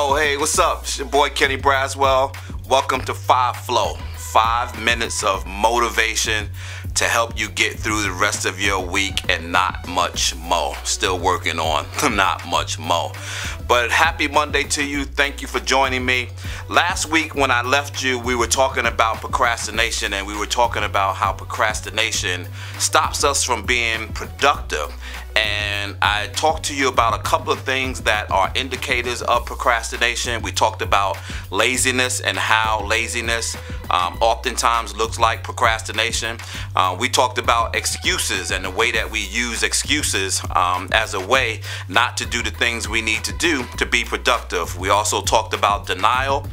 Hey, what's up? It's your boy Kenneth Braswell. Welcome to 5 Flow. 5 minutes of motivation to help you get through the rest of your week and not much more. Still working on not much more. But happy Monday to you. Thank you for joining me. Last week when I left you, we were talking about procrastination, and we were talking about how procrastination stops us from being productive. And I talked to you about a couple of things that are indicators of procrastination. We talked about laziness and how laziness oftentimes looks like procrastination. We talked about excuses and the way that we use excuses as a way not to do the things we need to do to be productive. We also talked about denial.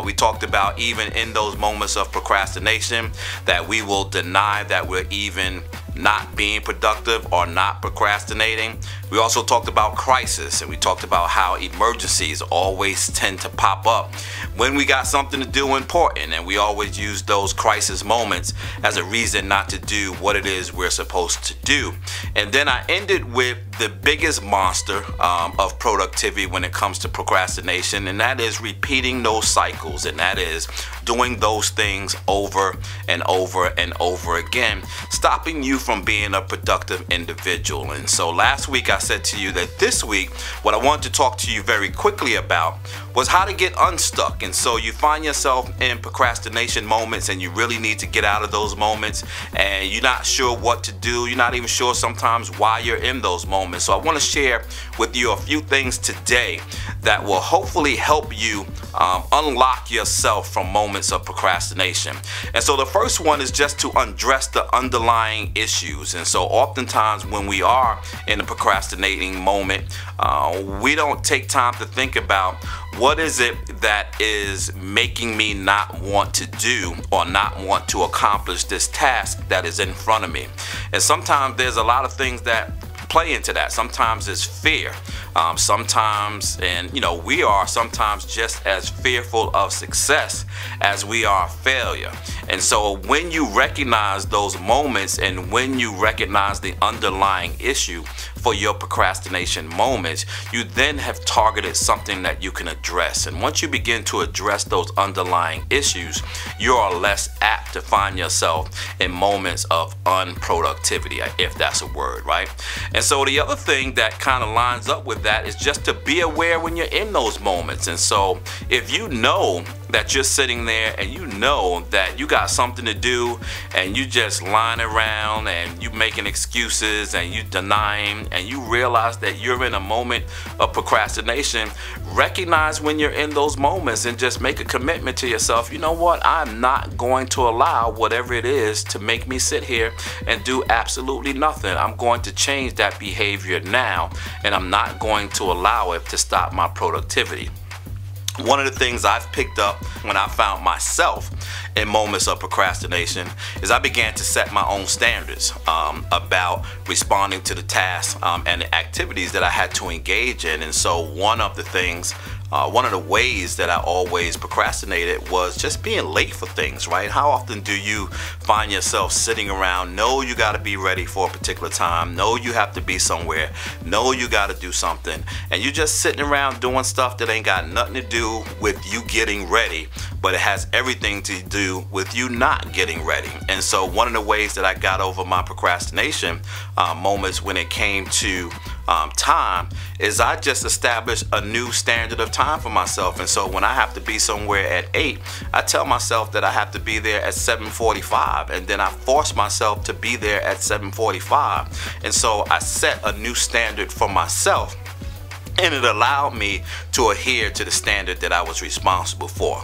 We talked about even in those moments of procrastination that we will deny that we're even not being productive or not procrastinating. We also talked about crisis, and we talked about how emergencies always tend to pop up when we got something to do important, and we always use those crisis moments as a reason not to do what it is we're supposed to do. And then I ended with the biggest monster of productivity when it comes to procrastination, and that is repeating those cycles, and that is doing those things over and over and over again, stopping you from being a productive individual. And so last week I said to you that this week what I wanted to talk to you very quickly about was how to get unstuck. And so you find yourself in procrastination moments and you really need to get out of those moments, and you're not sure what to do. You're not even sure sometimes why you're in those moments. So I want to share with you a few things today that will hopefully help you unlock yourself from moments of procrastination. And so the first one is just to address the underlying issues. And so oftentimes when we are in a procrastinating moment, we don't take time to think about what is it that is making me not want to do or not want to accomplish this task that is in front of me. And sometimes there's a lot of things that play into that. Sometimes it's fear. Sometimes, and we are sometimes just as fearful of success as we are failure. And so when you recognize those moments and when you recognize the underlying issue for your procrastination moments, you then have targeted something that you can address. And once you begin to address those underlying issues, you are less apt to find yourself in moments of unproductivity, if that's a word, right? And so the other thing that kind of lines up with that is just to be aware when you're in those moments. And so if you know that you're sitting there and you know that you got something to do and you just lying around and you making excuses and you denying, and you realize that you're in a moment of procrastination, recognize when you're in those moments and just make a commitment to yourself. You know what? I'm not going to allow whatever it is to make me sit here and do absolutely nothing. I'm going to change that behavior now, and I'm not going to allow it to stop my productivity. One of the things I've picked up when I found myself in moments of procrastination is I began to set my own standards about responding to the tasks and the activities that I had to engage in. And so one of the ways that I always procrastinated was just being late for things, right? How often do you find yourself sitting around, know you got to be ready for a particular time, know you have to be somewhere, know you got to do something, and you're just sitting around doing stuff that ain't got nothing to do with you getting ready, but it has everything to do with you not getting ready. And so one of the ways that I got over my procrastination moments when it came to time is I just established a new standard of time for myself. And so when I have to be somewhere at 8, I tell myself that I have to be there at 7:45, and then I force myself to be there at 7:45. And so I set a new standard for myself, and it allowed me to adhere to the standard that I was responsible for.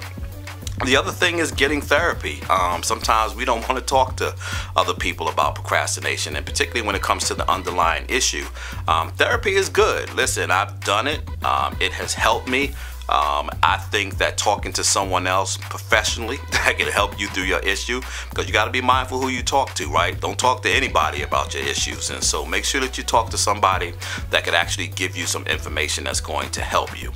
The other thing is getting therapy. Sometimes we don't want to talk to other people about procrastination, and particularly when it comes to the underlying issue. Therapy is good. Listen, I've done it. It has helped me. I think that talking to someone else professionally that can help you through your issue, because you got to be mindful who you talk to, right? Don't talk to anybody about your issues, and so make sure that you talk to somebody that could actually give you some information that's going to help you.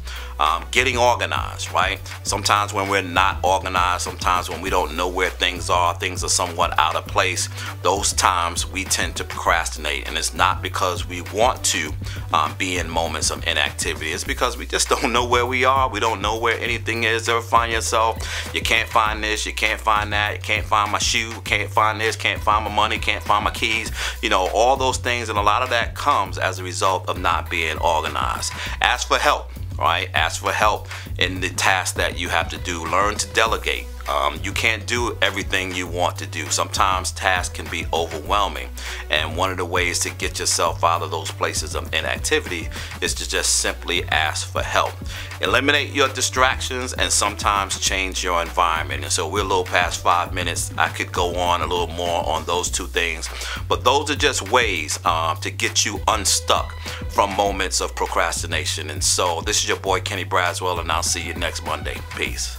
Getting organized, right? Sometimes when we're not organized, sometimes when we don't know where things are somewhat out of place, those times we tend to procrastinate. And it's not because we want to be in moments of inactivity. It's because we just don't know where we are. We don't know where anything is. Ever find yourself, you can't find this, you can't find that, you can't find my shoe, can't find this, can't find my money, can't find my keys, you know, all those things. And a lot of that comes as a result of not being organized. Ask for help. Right? Ask for help in the task that you have to do. Learn to delegate. You can't do everything you want to do. Sometimes tasks can be overwhelming. And one of the ways to get yourself out of those places of inactivity is to just simply ask for help. Eliminate your distractions and sometimes change your environment. And so we're a little past 5 minutes. I could go on a little more on those two things. But those are just ways to get you unstuck from moments of procrastination. And so this is your boy Kenny Braswell, and I'll see you next Monday. Peace.